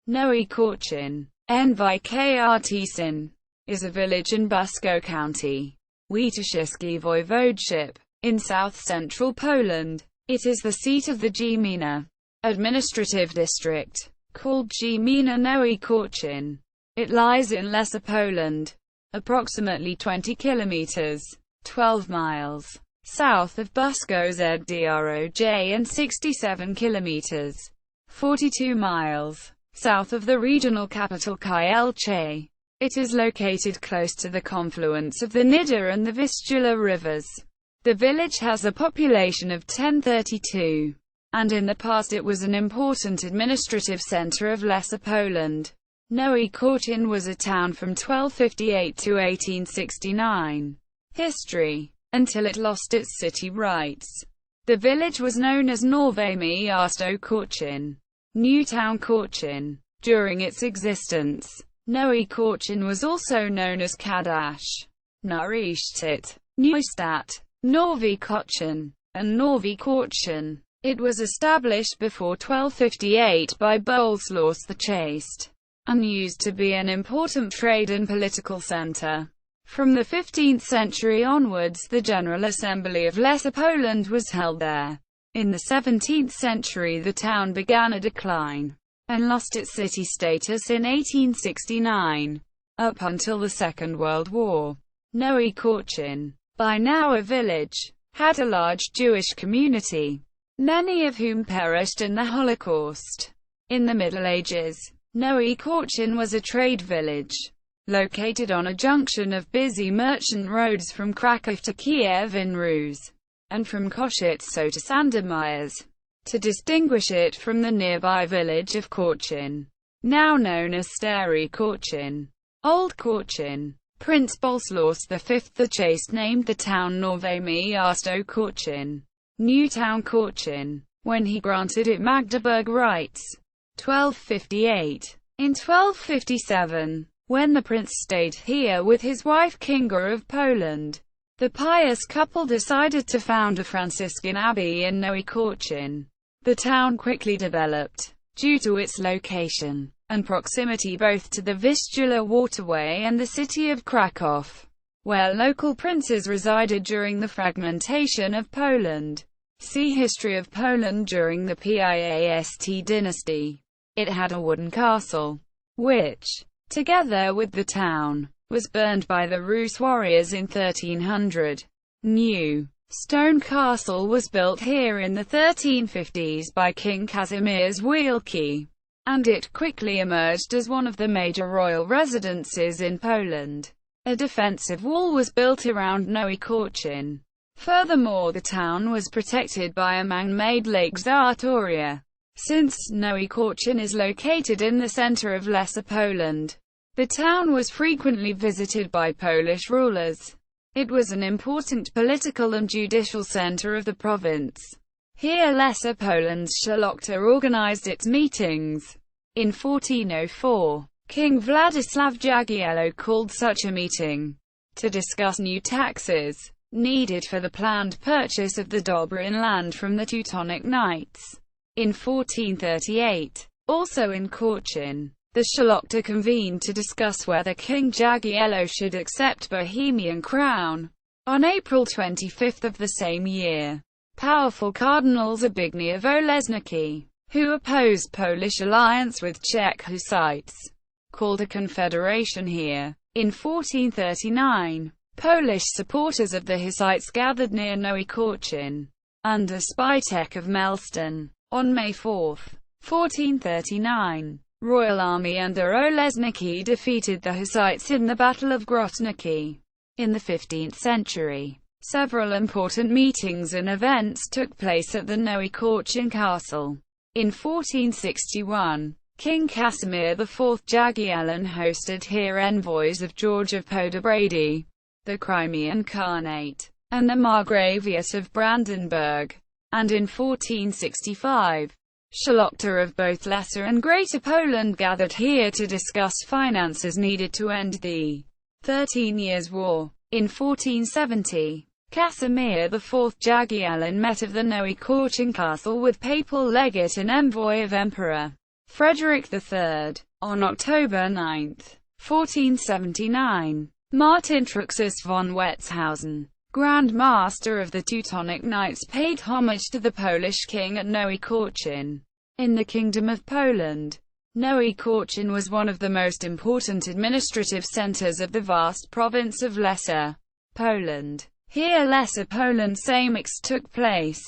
Nowy Korczyn, Nowy Korczyn, is a village in Busko County, Świętokrzyskie Voivodeship, in south-central Poland. It is the seat of the Gmina administrative district, called Gmina Nowy Korczyn. It lies in Lesser Poland, approximately 20 kilometers, 12 miles, south of Busko-Zdrój and 67 kilometers, 42 miles, south of the regional capital Kielce. It is located close to the confluence of the Nida and the Vistula rivers. The village has a population of 1032, and in the past it was an important administrative center of Lesser Poland. Nowy Korczyn was a town from 1258 to 1869. History. Until it lost its city rights, the village was known as ๊nɔvɨ Korczyn, Newtown Korczyn. During its existence, Nowy Korczyn was also known as Kadash, Neustadt, Neustadt, Nowy Korczyn, and Nowy Korczyn. It was established before 1258 by Bolesław the Chaste, and used to be an important trade and political center. From the 15th century onwards, the General Assembly of Lesser Poland was held there. In the 17th century the town began a decline, and lost its city status in 1869. Up until the Second World War, Nowy Korczyn, by now a village, had a large Jewish community, many of whom perished in the Holocaust. In the Middle Ages, Nowy Korczyn was a trade village, located on a junction of busy merchant roads from Kraków to Kiev in Rus, and from Košice to Sandomierz, to distinguish it from the nearby village of Korczyn, now known as Stary Korczyn, Old Korczyn. Prince Bolesław V the Chaste named the town ๊nɔvɨ Korczyn, Newtown Korczyn, when he granted it Magdeburg rights. 1258. In 1257, when the prince stayed here with his wife Kinga of Poland, the pious couple decided to found a Franciscan abbey in Nowy Korczyn. The town quickly developed, due to its location and proximity both to the Vistula waterway and the city of Kraków, where local princes resided during the fragmentation of Poland. See History of Poland during the Piast dynasty. It had a wooden castle, which, together with the town, was burned by the Rus warriors in 1300. New stone castle was built here in the 1350s by King Kazimierz Wielki, and it quickly emerged as one of the major royal residences in Poland. A defensive wall was built around Nowy Korczyn. Furthermore, the town was protected by a man-made lake Żartoria. Since Nowy Korczyn is located in the center of Lesser Poland, the town was frequently visited by Polish rulers. It was an important political and judicial center of the province. Here Lesser Poland's Szlachta organized its meetings. In 1404, King Władysław Jagiello called such a meeting to discuss new taxes needed for the planned purchase of the Dobryn land from the Teutonic Knights. In 1438, also in Korczyn, the Szlachta convened to discuss whether King Jagiello should accept Bohemian crown. On April 25 of the same year, powerful Cardinal Zbigniew Olesnicki, who opposed Polish alliance with Czech Hussites, called a confederation here. In 1439, Polish supporters of the Hussites gathered near Nowy Korczyn, under Spitek of Melston. On May 4, 1439, Royal Army under Olesnicki defeated the Hussites in the Battle of Grotnicki. In the 15th century, several important meetings and events took place at the Nowy Korczyn castle. In 1461, King Casimir IV Jagiellon hosted here envoys of George of Podobrady, the Crimean Khanate, and the Margraviate of Brandenburg. And in 1465, Szlachta of both Lesser and Greater Poland gathered here to discuss finances needed to end the 13 Years' War. In 1470, Casimir IV Jagiellon met at the Nowy Korczyn castle with papal legate and envoy of Emperor Frederick III. On October 9, 1479, Martin Truxus von Wetzhausen, Grand Master of the Teutonic Knights, paid homage to the Polish king at Nowy Korczyn. In the Kingdom of Poland, Nowy Korczyn was one of the most important administrative centers of the vast province of Lesser Poland. Here Lesser Poland Sejmiks took place,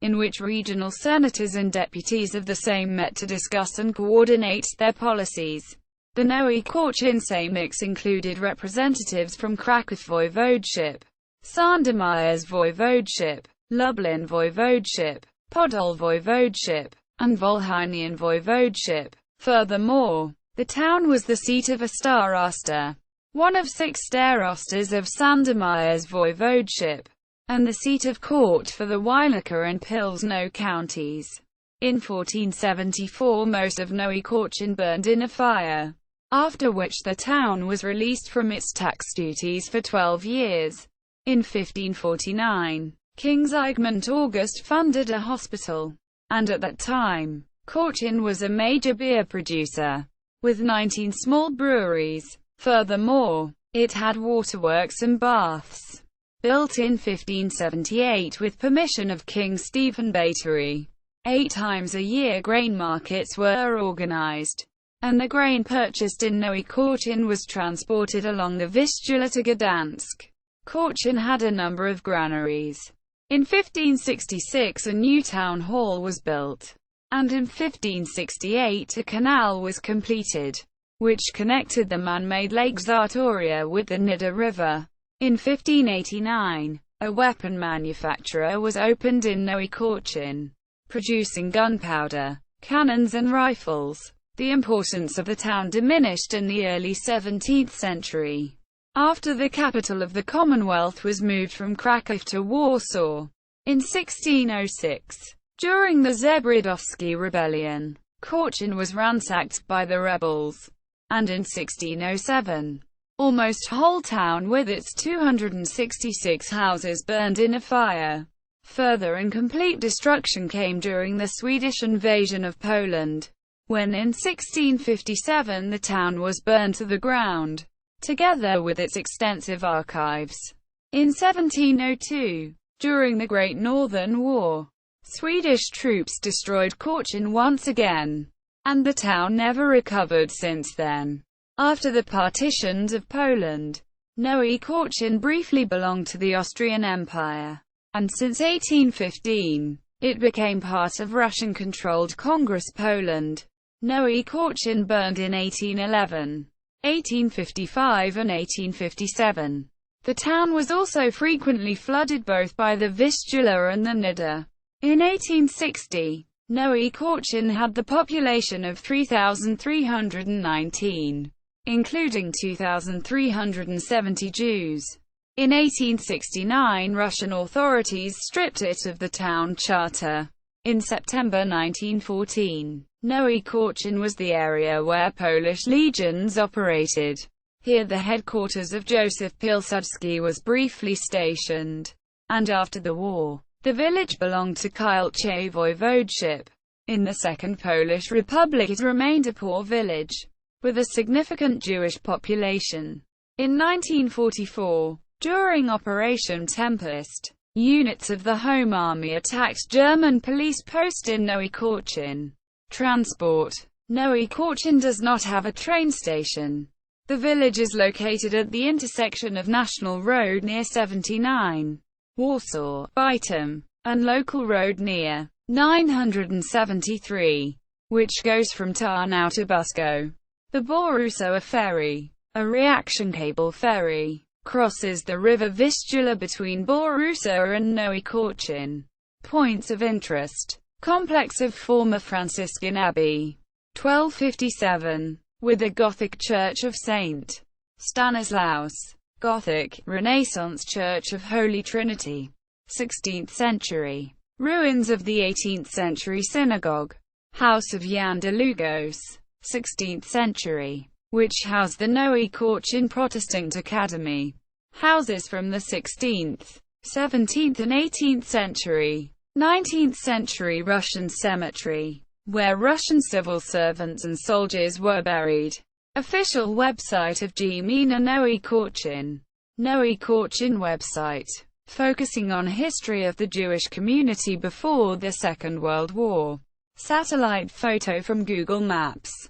in which regional senators and deputies of the Sejm met to discuss and coordinate their policies. The Nowy Korczyn Sejmiks included representatives from Kraków Voivodeship, Sandomierz Voivodeship, Lublin Voivodeship, Podol Voivodeship, and Volhynian Voivodeship. Furthermore, the town was the seat of a starosta, one of 6 starostas of Sandomierz Voivodeship, and the seat of court for the Wielka and Pilsno counties. In 1474 most of Nowy Korczyn burned in a fire, after which the town was released from its tax duties for 12 years. In 1549, King Zygmunt August funded a hospital, and at that time, Korczyn was a major beer producer, with 19 small breweries. Furthermore, it had waterworks and baths, built in 1578 with permission of King Stephen Batory. 8 times a year grain markets were organized, and the grain purchased in Nowy Korczyn was transported along the Vistula to Gdansk. Korczyn had a number of granaries. In 1566 a new town hall was built, and in 1568 a canal was completed, which connected the man-made Lake Zartoria with the Nida River. In 1589, a weapon manufacturer was opened in Nowy Korczyn, producing gunpowder, cannons and rifles. The importance of the town diminished in the early 17th century, after the capital of the Commonwealth was moved from Kraków to Warsaw. In 1606, during the Zebrzydowski Rebellion, Korczyn was ransacked by the rebels, and in 1607, almost whole town with its 266 houses burned in a fire. Further and complete destruction came during the Swedish invasion of Poland, when in 1657 the town was burned to the ground, together with its extensive archives. In 1702, during the Great Northern War, Swedish troops destroyed Korczyn once again, and the town never recovered since then. After the partitions of Poland, Nowy Korczyn briefly belonged to the Austrian Empire, and since 1815, it became part of Russian-controlled Congress Poland. Nowy Korczyn burned in 1811, 1855 and 1857. The town was also frequently flooded both by the Vistula and the Nida. In 1860, Nowy Korczyn had the population of 3,319, including 2,370 Jews. In 1869 Russian authorities stripped it of the town charter. In September 1914, Nowy Korczyn was the area where Polish legions operated. Here the headquarters of Joseph Pilsudski was briefly stationed, and after the war, the village belonged to Kielce Voivodeship. In the Second Polish Republic it remained a poor village, with a significant Jewish population. In 1944, during Operation Tempest, units of the Home Army attacked German police post in Nowy Korczyn. Transport. Nowy Korczyn does not have a train station. The village is located at the intersection of National Road near 79, Warsaw, Bytom, and local road near 973, which goes from Tarnow to Busko. The Borusowa ferry, a reaction cable ferry, crosses the river Vistula between Borusowa and Nowy Korczyn. Points of interest. Complex of former Franciscan Abbey, 1257, with a Gothic Church of St. Stanislaus. Gothic, Renaissance Church of Holy Trinity, 16th century. Ruins of the 18th century synagogue. House of Jan de Lugos, 16th century, which housed the Nowy Korczyn Protestant Academy. Houses from the 16th, 17th and 18th century. 19th century Russian cemetery. where Russian civil servants and soldiers were buried. Official website of Gmina Nowy Korczyn. Nowy Korczyn website, focusing on history of the Jewish community before the Second World War. Satellite photo from Google Maps.